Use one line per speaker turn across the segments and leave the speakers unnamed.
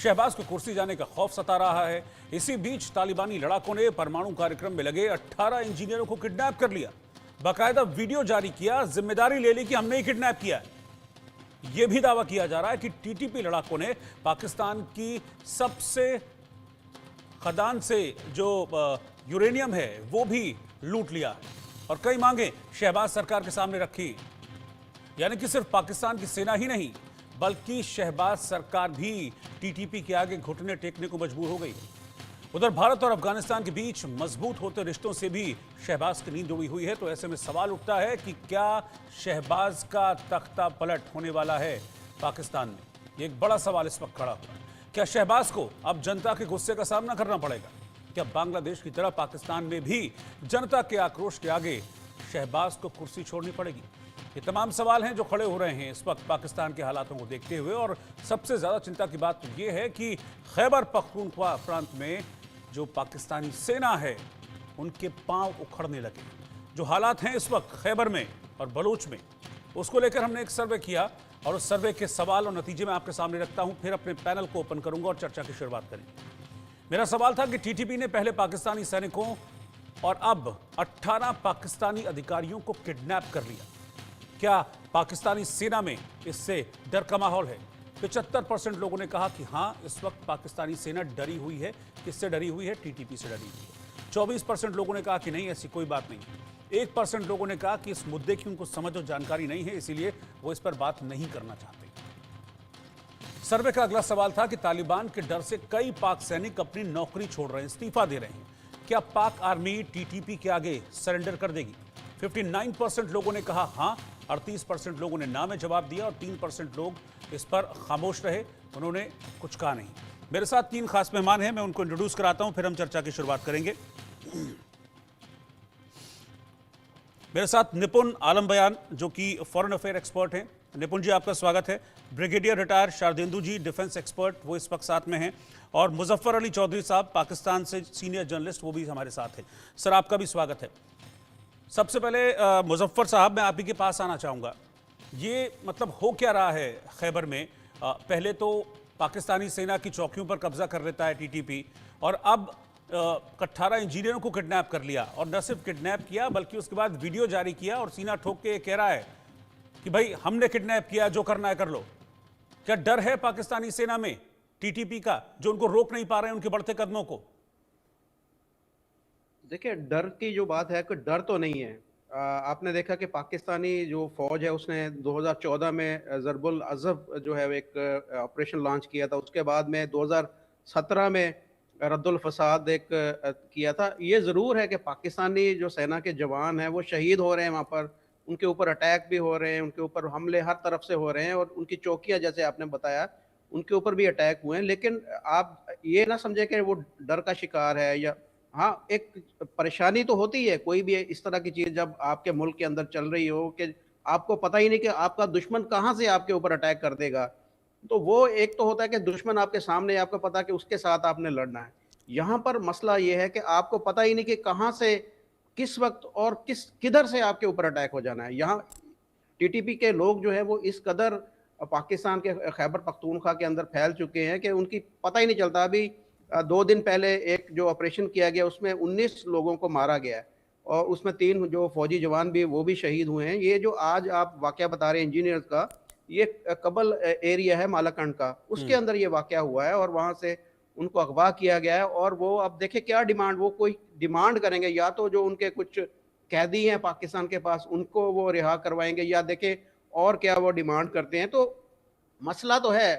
शहबाज को कुर्सी जाने का खौफ सता रहा है। इसी बीच तालिबानी लड़ाकों ने परमाणु कार्यक्रम में लगे 18 इंजीनियरों को किडनैप कर लिया। बाकायदा वीडियो जारी किया, जिम्मेदारी ले ली कि हमने ही किडनैप किया है। यह भी दावा किया जा रहा है कि टीटीपी लड़ाकों ने पाकिस्तान की सबसे खदान से जो यूरेनियम है वो भी लूट लिया और कई मांगे शहबाज सरकार के सामने रखी। यानी कि सिर्फ पाकिस्तान की सेना ही नहीं बल्कि शहबाज सरकार भी टीटीपी के आगे घुटने टेकने को मजबूर हो गई। उधर भारत और अफगानिस्तान के बीच मजबूत होते रिश्तों से भी शहबाज की नींद उड़ी हुई है। तो ऐसे में सवाल उठता है कि क्या शहबाज का तख्ता पलट होने वाला है पाकिस्तान में? ये एक बड़ा सवाल इस वक्त खड़ा हुआ है। क्या शहबाज को अब जनता के गुस्से का सामना करना पड़ेगा? क्या बांग्लादेश की तरह पाकिस्तान में भी जनता के आक्रोश के आगे शहबाज को कुर्सी छोड़नी पड़ेगी? ये तमाम सवाल हैं जो खड़े हो रहे हैं इस वक्त पाकिस्तान के हालातों को देखते हुए। और सबसे ज्यादा चिंता की बात तो ये है कि खैबर पख्तूनख्वा प्रांत में जो पाकिस्तानी सेना है उनके पांव उखड़ने लगे। जो हालात हैं इस वक्त खैबर में और बलूच में, उसको लेकर हमने एक सर्वे किया और उस सर्वे के सवाल और नतीजे मैं आपके सामने रखता हूं। फिर अपने पैनल को ओपन करूंगा और चर्चा की शुरुआत करेंगे। मेरा सवाल था कि टीटीपी ने पहले पाकिस्तानी सैनिकों और अब 18 पाकिस्तानी अधिकारियों को किडनैप कर लिया। क्या पाकिस्तानी सेना में इससे डर का माहौल है? 75% लोगों ने कहा कि हां, इस वक्त पाकिस्तानी सेना डरी हुई है। किससे डरी हुई है? टीटीपी से डरी हुई है। 24% लोगों ने कहा कि नहीं, ऐसी कोई बात नहीं। 1% लोगों ने कहा कि इस मुद्दे की उनको समझ और जानकारी नहीं है, इसीलिए वो इस पर बात नहीं करना चाहते। सर्वे का अगला सवाल था कि तालिबान के डर से कई पाक सैनिक अपनी नौकरी छोड़ रहे हैं, इस्तीफा दे रहे हैं। क्या पाक आर्मी टीटीपी के आगे सरेंडर कर देगी? 59% लोगों ने कहा हां, 38% लोगों ने ना में जवाब दिया और 3% लोग इस पर खामोश रहे, उन्होंने कुछ कहा नहीं। मेरे साथ 3 खास मेहमान हैं, मैं उनको इंट्रोड्यूस कराता हूं, फिर हम चर्चा की शुरुआत करेंगे। मेरे साथ निपुण आलम बयान जो कि फॉरेन अफेयर एक्सपर्ट हैं। निपुण जी, आपका स्वागत है। ब्रिगेडियर रिटायर शारदेंदु जी, डिफेंस एक्सपर्ट, वो इस वक्त साथ में हैं। और मुजफ्फर अली चौधरी साहब, पाकिस्तान से सीनियर जर्नलिस्ट, वो भी हमारे साथ हैं। सर, आपका भी स्वागत है। सबसे पहले मुजफ्फर साहब, मैं आप ही के पास आना चाहूँगा। ये मतलब हो क्या रहा है खैबर में? पहले तो पाकिस्तानी सेना की चौकियों पर कब्जा कर लेता है टीटीपी और अब 18 इंजीनियरों को किडनैप कर लिया। और न सिर्फ किडनैप किया बल्कि उसके बाद वीडियो जारी किया और सीना ठोक के कह रहा है कि भाई हमने किडनैप किया, जो करना है कर लो। क्या डर है पाकिस्तानी सेना में टीटीपी का, जो उनको रोक नहीं पा रहे हैं उनके बढ़ते कदमों को?
देखिए, डर की जो बात है, कोई डर तो नहीं है। आपने देखा कि पाकिस्तानी जो फौज है उसने 2014 में ज़रबुल अज़ब जो है एक ऑपरेशन लॉन्च किया था। उसके बाद में 2017 में रद्दुल फसाद एक किया था। ये ज़रूर है कि पाकिस्तानी जो सेना के जवान हैं वो शहीद हो रहे हैं वहाँ पर, उनके ऊपर अटैक भी हो रहे हैं, उनके ऊपर हमले हर तरफ से हो रहे हैं और उनकी चौकियाँ, जैसे आपने बताया, उनके ऊपर भी अटैक हुए हैं। लेकिन आप ये ना समझे कि वो डर का शिकार है या हाँ, एक परेशानी तो होती है, कोई भी इस तरह की चीज़ जब आपके मुल्क के अंदर चल रही हो कि आपको पता ही नहीं कि आपका दुश्मन कहाँ से आपके ऊपर अटैक कर देगा। तो वो एक तो होता है कि दुश्मन आपके सामने है, आपको पता है कि उसके साथ आपने लड़ना है। यहाँ पर मसला ये है कि आपको पता ही नहीं कि कहाँ से, किस वक़्त और किधर से आपके ऊपर अटैक हो जाना है। यहाँ टीटीपी के लोग जो है वो इस कदर पाकिस्तान के खैबर पख्तूनख्वा के अंदर फैल चुके हैं कि उनकी पता ही नहीं चलता। अभी 2 दिन पहले एक जो ऑपरेशन किया गया उसमें 19 लोगों को मारा गया है और उसमें 3 जो फौजी जवान भी वो भी शहीद हुए हैं। ये जो आज आप वाक़या बता रहे हैं इंजीनियर्स का, ये कबल एरिया है मालाकंड का, उसके अंदर ये वाक़या हुआ है और वहाँ से उनको अगवा किया गया है। और वो अब देखिए क्या डिमांड, वो कोई डिमांड करेंगे, या तो जो उनके कुछ कैदी हैं पाकिस्तान के पास उनको वो रिहा करवाएंगे, या देखें और क्या वो डिमांड करते हैं। तो मसला तो है,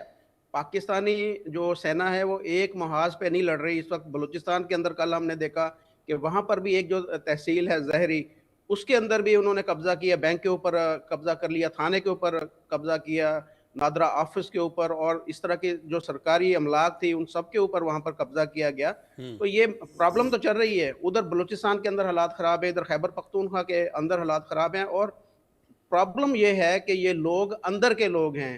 पाकिस्तानी जो सेना है वो एक महाज पे नहीं लड़ रही इस वक्त। बलूचिस्तान के अंदर कल हमने देखा कि वहाँ पर भी एक जो तहसील है जहरी, उसके अंदर भी उन्होंने कब्जा किया, बैंक के ऊपर कब्जा कर लिया, थाने के ऊपर कब्जा किया, नादरा ऑफिस के ऊपर, और इस तरह की जो सरकारी अमलाक थी उन सब के ऊपर वहाँ पर कब्जा किया गया। तो ये प्रॉब्लम तो चल रही है। उधर बलूचिस्तान के अंदर हालात ख़राब है, इधर खैबर पख्तूनख्वा के अंदर हालात ख़राब हैं। और प्रॉब्लम ये है कि ये लोग अंदर के लोग हैं,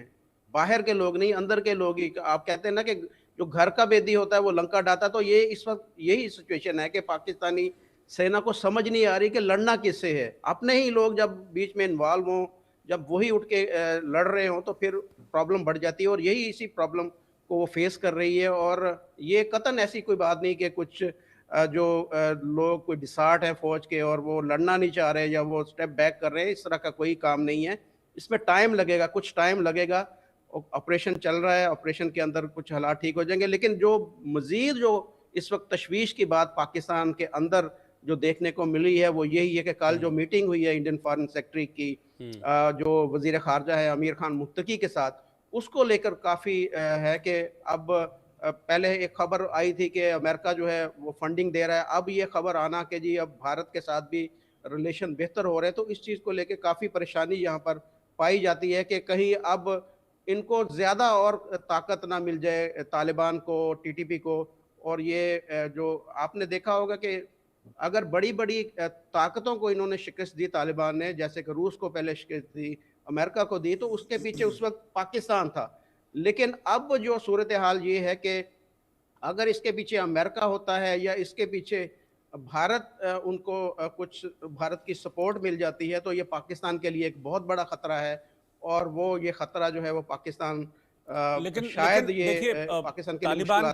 बाहर के लोग नहीं, अंदर के लोग ही। आप कहते हैं ना कि जो घर का बेदी होता है वो लंका डालता, तो ये इस वक्त यही सिचुएशन है कि पाकिस्तानी सेना को समझ नहीं आ रही कि लड़ना किससे है। अपने ही लोग जब बीच में इन्वॉल्व हों, जब वही उठ के लड़ रहे हों, तो फिर प्रॉब्लम बढ़ जाती है। और यही इसी प्रॉब्लम को वो फेस कर रही है। और ये कतन ऐसी कोई बात नहीं कि कुछ लोग कोई डिसार्ट है फौज के और वो लड़ना नहीं चाह रहे या वो स्टेप बैक कर रहे हैं, इस तरह का कोई काम नहीं है। इसमें टाइम लगेगा, कुछ टाइम लगेगा। ऑपरेशन चल रहा है, ऑपरेशन के अंदर कुछ हालात ठीक हो जाएंगे, लेकिन जो मजीद जो इस वक्त तशवीश की बात पाकिस्तान के अंदर जो देखने को मिली है वो यही है कि कल जो मीटिंग हुई है इंडियन फॉरेन सेक्रेटरी की जो वजीर खारजा है अमीर खान मुत्तकी के साथ, उसको लेकर काफ़ी है कि अब पहले एक खबर आई थी कि अमेरिका जो है वो फंडिंग दे रहा है, अब ये खबर आना कि जी अब भारत के साथ भी रिलेशन बेहतर हो रहे हैं, तो इस चीज़ को लेकर काफ़ी परेशानी यहाँ पर पाई जाती है कि कहीं अब इनको ज़्यादा और ताकत ना मिल जाए तालिबान को, टीटीपी को। और ये जो आपने देखा होगा कि अगर बड़ी-बड़ी ताकतों को इन्होंने शिकस्त दी तालिबान ने, जैसे कि रूस को पहले शिकस्त दी, अमेरिका को दी, तो उसके पीछे उस वक़्त पाकिस्तान था। लेकिन अब जो सूरत-ए-हाल ये है कि अगर इसके पीछे अमेरिका होता है या इसके पीछे भारत उनको कुछ भारत की सपोर्ट मिल जाती है, तो ये पाकिस्तान के लिए एक बहुत बड़ा खतरा है। और वो ये खतरा जो है वो पाकिस्तान
लेकिन
शायद
लेकिन
ये
देखिए
पाकिस्तान के लिए
तालिबान
मुश्किलात